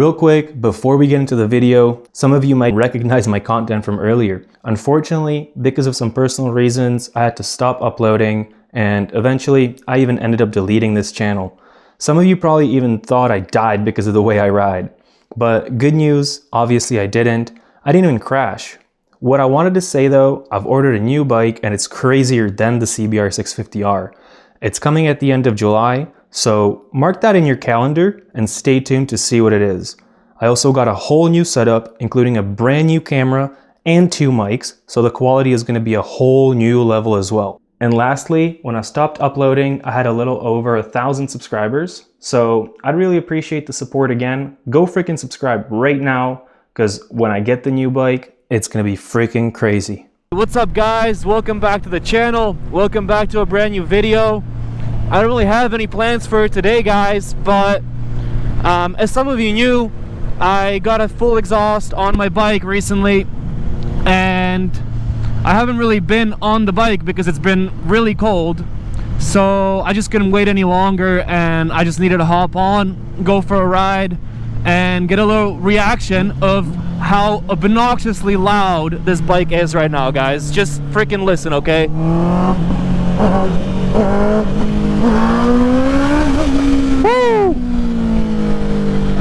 Real quick, before we get into the video, some of you might recognize my content from earlier. Unfortunately, because of some personal reasons, I had to stop uploading, and eventually I even ended up deleting this channel. Some of you probably even thought I died because of the way I ride. But good news, obviously I didn't. I didn't even crash. What I wanted to say though, I've ordered a new bike and it's crazier than the CBR 650R. It's coming at the end of July, so mark that in your calendar and stay tuned to see what it is. I also got a whole new setup, including a brand new camera and 2 mics, so the quality is going to be a whole new level as well. And lastly, when I stopped uploading, I had a little over 1,000 subscribers, so I'd really appreciate the support again. Go freaking subscribe right now, because when I get the new bike, it's gonna be freaking crazy. What's up guys, welcome back to the channel, welcome back to a brand new video. I don't really have any plans for today guys, but as some of you knew, I got a full exhaust on my bike recently, and I haven't really been on the bike because it's been really cold, so I just couldn't wait any longer and I just needed to hop on, go for a ride, and get a little reaction of how obnoxiously loud this bike is right now, guys. Just freaking listen, okay? Woo!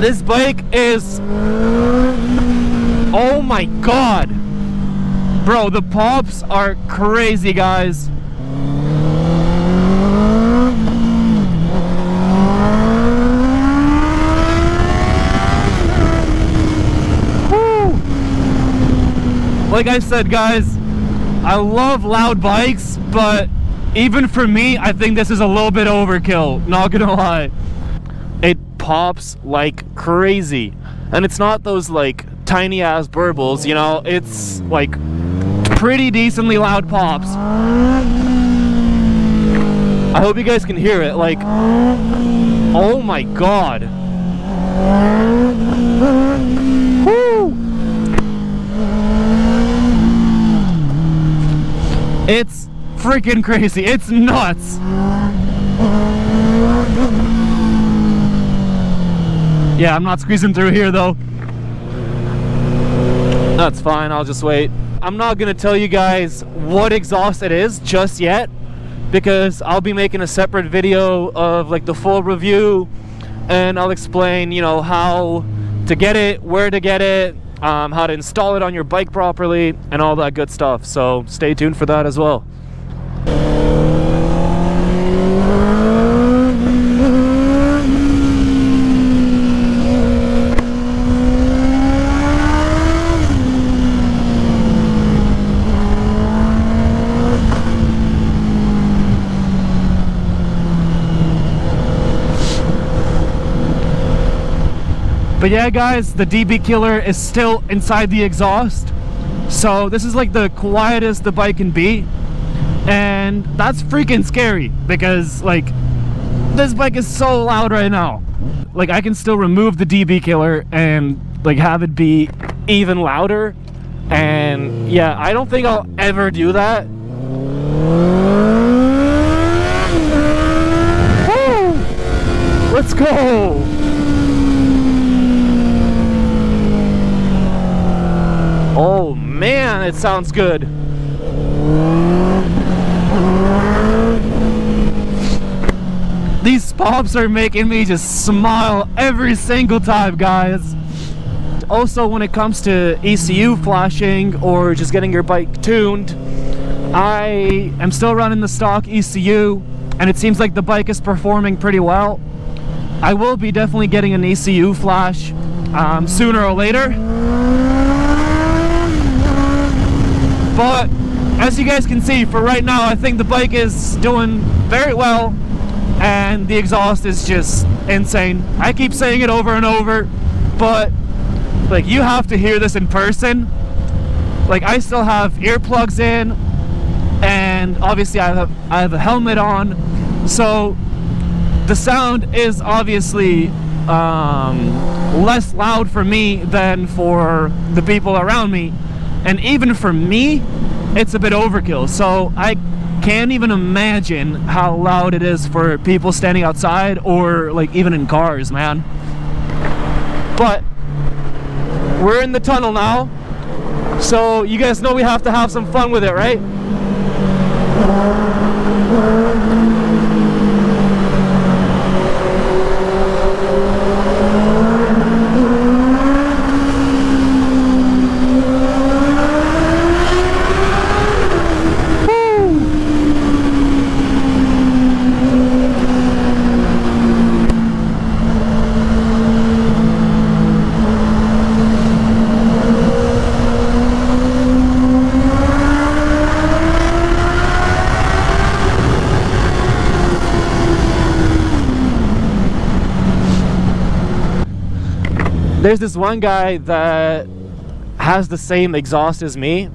This bike is... oh my god! Bro, the pops are crazy, guys. Like I said guys, I love loud bikes, but even for me, I think this is a little bit overkill, not gonna lie. It pops like crazy, and it's not those like tiny ass burbles, you know, it's like pretty decently loud pops. I hope you guys can hear it, like, oh my god. Woo! It's freaking crazy. It's nuts. Yeah, I'm not squeezing through here though. That's fine, I'll just wait. I'm not gonna tell you guys what exhaust it is just yet, because I'll be making a separate video of like the full review, and I'll explain, you know, how to get it, where to get it, how to install it on your bike properly, and all that good stuff. So stay tuned for that as well. But yeah guys, the DB killer is still inside the exhaust, so this is like the quietest the bike can be, and that's freaking scary because like this bike is so loud right now. Like I can still remove the DB killer and like have it be even louder, and yeah, I don't think I'll ever do that. Woo! Let's go! Oh man, it sounds good. These pops are making me just smile every single time, guys. Also, when it comes to ECU flashing or just getting your bike tuned, I am still running the stock ECU, and it seems like the bike is performing pretty well. I will be definitely getting an ECU flash sooner or later. But as you guys can see, for right now, I think the bike is doing very well, and the exhaust is just insane. I keep saying it over and over, but like you have to hear this in person. Like I still have earplugs in, and obviously I have a helmet on, so the sound is obviously less loud for me than for the people around me. And even for me, it's a bit overkill. So I can't even imagine how loud it is for people standing outside or like even in cars, man. But we're in the tunnel now. So you guys know we have to have some fun with it, right? There's this one guy that has the same exhaust as me,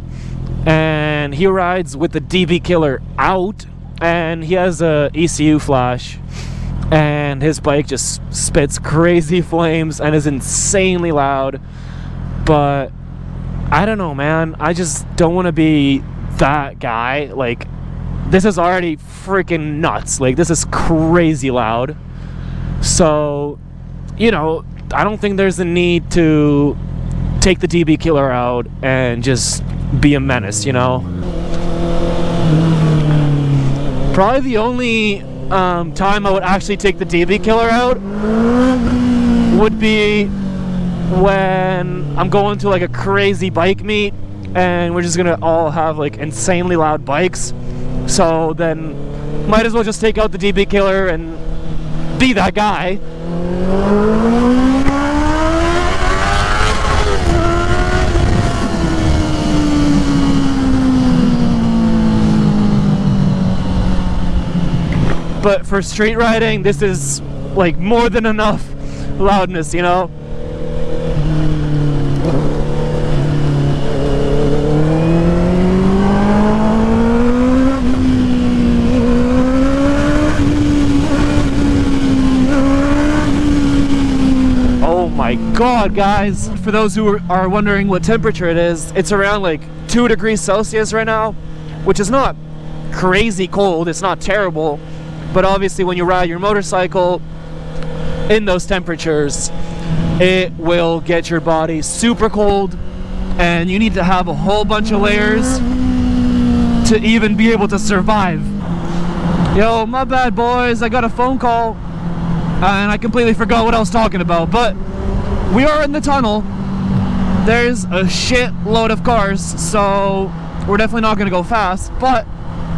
and he rides with the DB killer out, and he has a ECU flash, and his bike just spits crazy flames and is insanely loud. But I don't know, man, I just don't want to be that guy. Like, this is already freaking nuts. Like, this is crazy loud. So, you know, I don't think there's a need to take the DB killer out and just be a menace, you know? Probably the only time I would actually take the DB killer out would be when I'm going to like a crazy bike meet and we're just gonna all have like insanely loud bikes. So then might as well just take out the DB killer and be that guy. But for street riding, this is like more than enough loudness, you know? Oh my god, guys. For those who are wondering what temperature it is, it's around like 2 degrees Celsius right now, which is not crazy cold, it's not terrible. But obviously when you ride your motorcycle in those temperatures, it will get your body super cold, and you need to have a whole bunch of layers to even be able to survive. Yo, my bad boys, I got a phone call and I completely forgot what I was talking about. But we are in the tunnel. There's a shitload of cars, so we're definitely not gonna go fast, but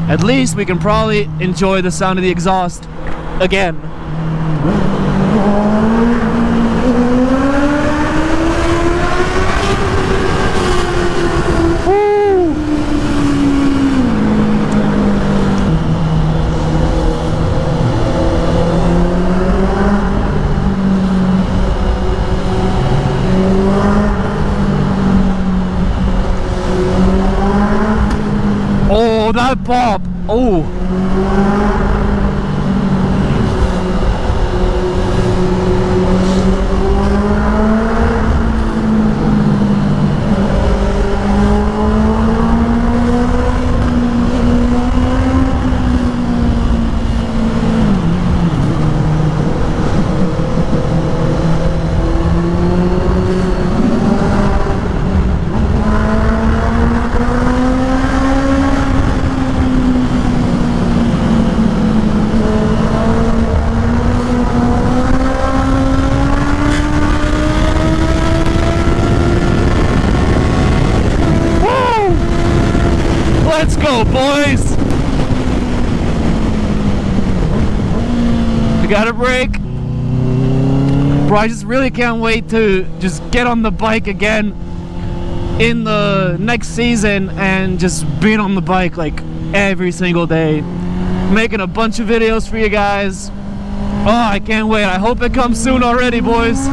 at least we can probably enjoy the sound of the exhaust again. Woo! Oh, that pop! Oh! Let's go, boys! We got a break. Bro, I just really can't wait to just get on the bike again in the next season and just being on the bike like every single day. Making a bunch of videos for you guys. Oh, I can't wait. I hope it comes soon already, boys.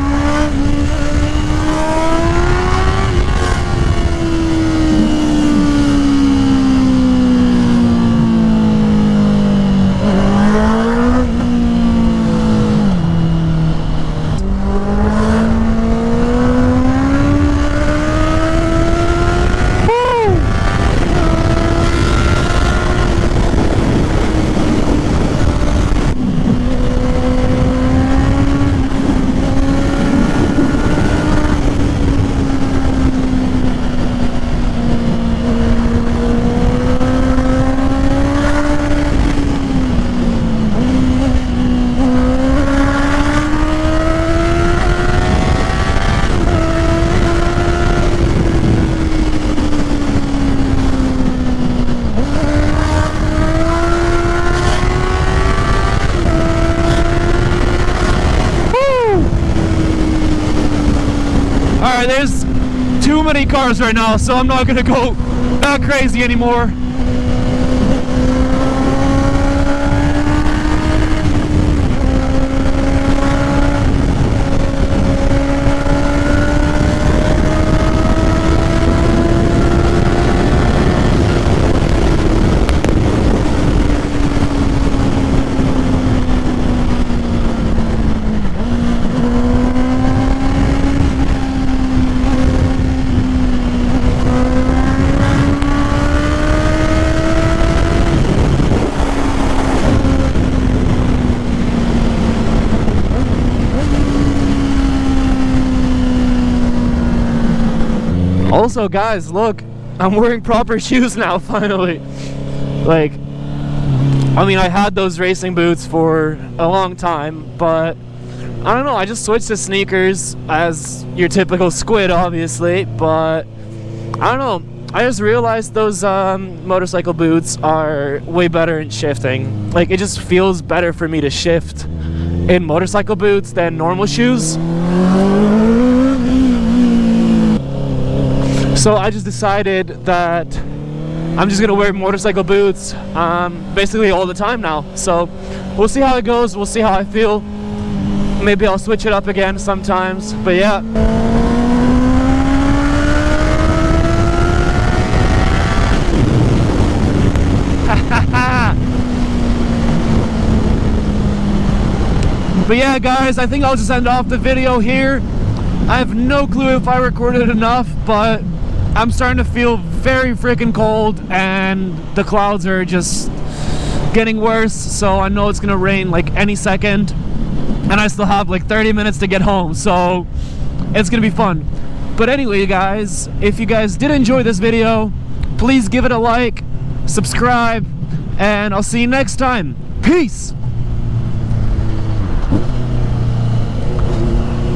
cars right now, so I'm not gonna go that crazy anymore. Also, guys, look, I'm wearing proper shoes now, finally. Like, I mean, I had those racing boots for a long time, but I don't know, I just switched to sneakers as your typical squid, obviously, but I don't know, I just realized those motorcycle boots are way better in shifting. Like, it just feels better for me to shift in motorcycle boots than normal shoes. So I just decided that I'm just gonna wear motorcycle boots basically all the time now. So we'll see how it goes, we'll see how I feel. Maybe I'll switch it up again sometimes, but yeah. But yeah, guys, I think I'll just end off the video here. I have no clue if I recorded enough, but I'm starting to feel very freaking cold and the clouds are just getting worse, so I know it's gonna rain like any second, and I still have like 30 minutes to get home, so it's gonna be fun. But anyway, guys, if you guys did enjoy this video, please give it a like, subscribe, and I'll see you next time. Peace!